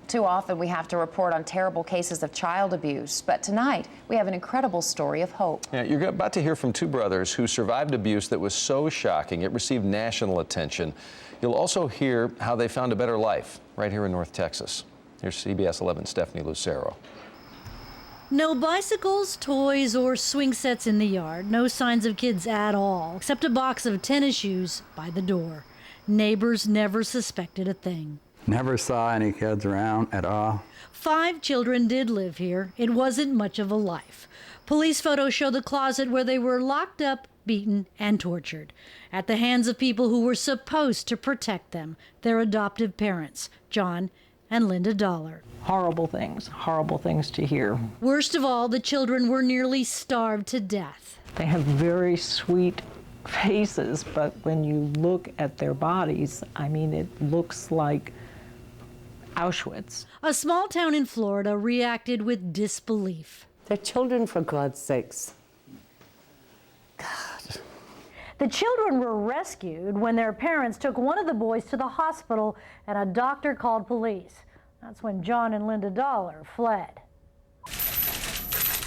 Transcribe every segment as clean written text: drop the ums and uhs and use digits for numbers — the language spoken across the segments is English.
Too often we have to report on terrible cases of child abuse, but tonight we have an incredible story of hope. Yeah, you're about to hear from two brothers who survived abuse that was so shocking it received national attention. You'll also hear how they found a better life right here in North Texas. Here's CBS 11's Stephanie Lucero. No bicycles, toys, or swing sets in the yard. No signs of kids at all, except a box of tennis shoes by the door. Neighbors never suspected a thing. Never saw any kids around at all. 5 children did live here. It wasn't much of a life. Police photos show the closet where they were locked up, beaten, and tortured at the hands of people who were supposed to protect them, their adoptive parents, John and Linda Dollar. Horrible things to hear. Worst of all, the children were nearly starved to death. They have very sweet faces, but when you look at their bodies, I mean, it looks like Auschwitz. A small town in Florida reacted with disbelief. They're children, for God's sakes. God. The children were rescued when their parents took one of the boys to the hospital and a doctor called police. That's when John and Linda Dollar fled.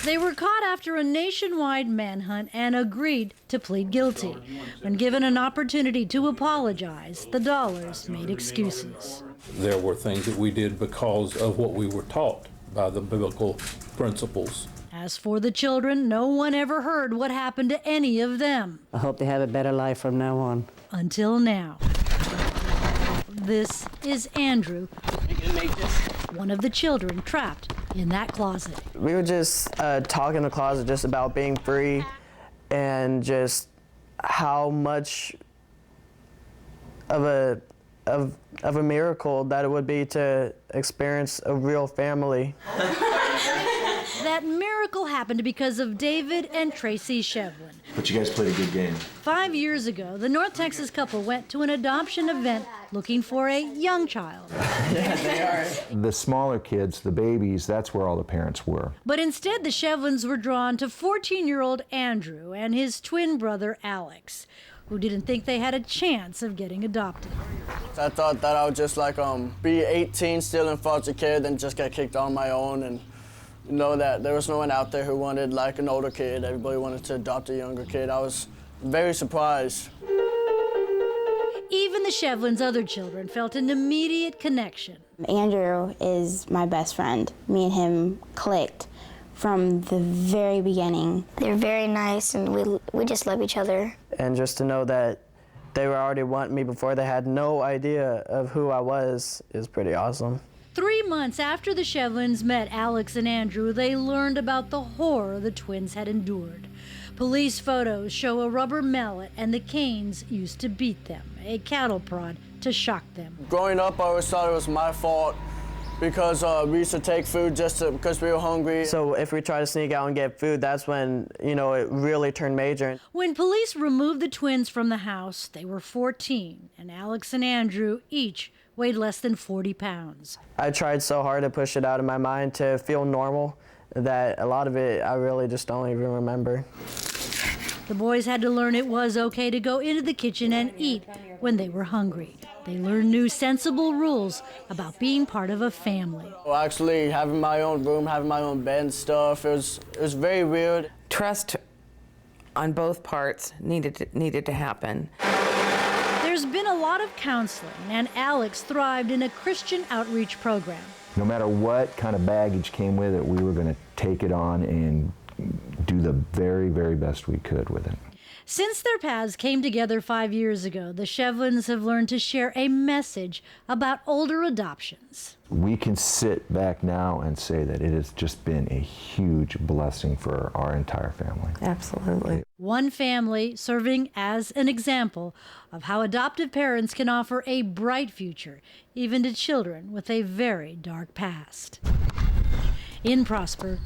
They were caught after a nationwide manhunt and agreed to plead guilty. When given an opportunity to apologize, the Dollars made excuses. There were things that we did because of what we were taught by the biblical principles. As for the children, no one ever heard what happened to any of them. I hope they have a better life from now on. Until now. This is Andrew, one of the children trapped in that closet. We were just talking in the closet just about being free and just how much of a miracle that it would be to experience a real family. That miracle happened because of David and Tracy Shevlin. But you guys played a good game. 5 years ago, the North Texas couple went to an adoption event looking for a young child. Yeah, they are. The smaller kids, the babies, that's where all the parents were. But instead, the Shevlins were drawn to 14-year-old Andrew and his twin brother, Alex, who didn't think they had a chance of getting adopted. I thought that I would just be 18, still in foster care, then just get kicked on my own and know that there was no one out there who wanted an older kid. Everybody wanted to adopt a younger kid. I was very surprised. Even the Shevlins' other children felt an immediate connection. Andrew is my best friend. Me and him clicked from the very beginning. They're very nice, and we just love each other. And just to know that they were already wanting me before they had no idea of who I was is pretty awesome. 3 months after the Shevlins met Alex and Andrew, they learned about the horror the twins had endured. Police photos show a rubber mallet and the canes used to beat them, a cattle prod to shock them. Growing up, I always thought it was my fault because we used to take food because we were hungry. So if we tried to sneak out and get food, that's when, it really turned major. When police removed the twins from the house, they were 14, and Alex and Andrew each weighed less than 40 pounds. I tried so hard to push it out of my mind to feel normal that a lot of it I really just don't even remember. The boys had to learn it was okay to go into the kitchen and eat when they were hungry. They learned new sensible rules about being part of a family. Well, actually, having my own room, having my own bed and stuff, it was very weird. Trust on both parts needed to happen. There's been a lot of counseling, and Alex thrived in a Christian outreach program. No matter what kind of baggage came with it, we were going to take it on and do the very, very best we could with it. Since their paths came together 5 years ago, the Shevlins have learned to share a message about older adoptions. We can sit back now and say that it has just been a huge blessing for our entire family. Absolutely. One family serving as an example of how adoptive parents can offer a bright future, even to children with a very dark past. In Prosper,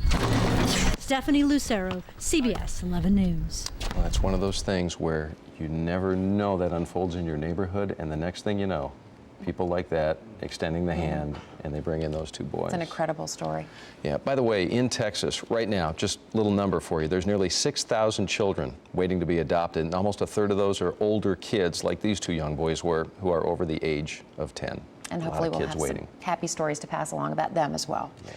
Stephanie Lucero, CBS 11 News. Well, it's one of those things where you never know that unfolds in your neighborhood, and the next thing you know, people like that extending the hand, and they bring in those two boys. It's an incredible story. Yeah, by the way, in Texas, right now, just a little number for you, there's nearly 6,000 children waiting to be adopted, and almost a third of those are older kids like these two young boys were, who are over the age of 10. And a lot hopefully of we'll kids have waiting. some happy stories to pass along about them as well. Yeah.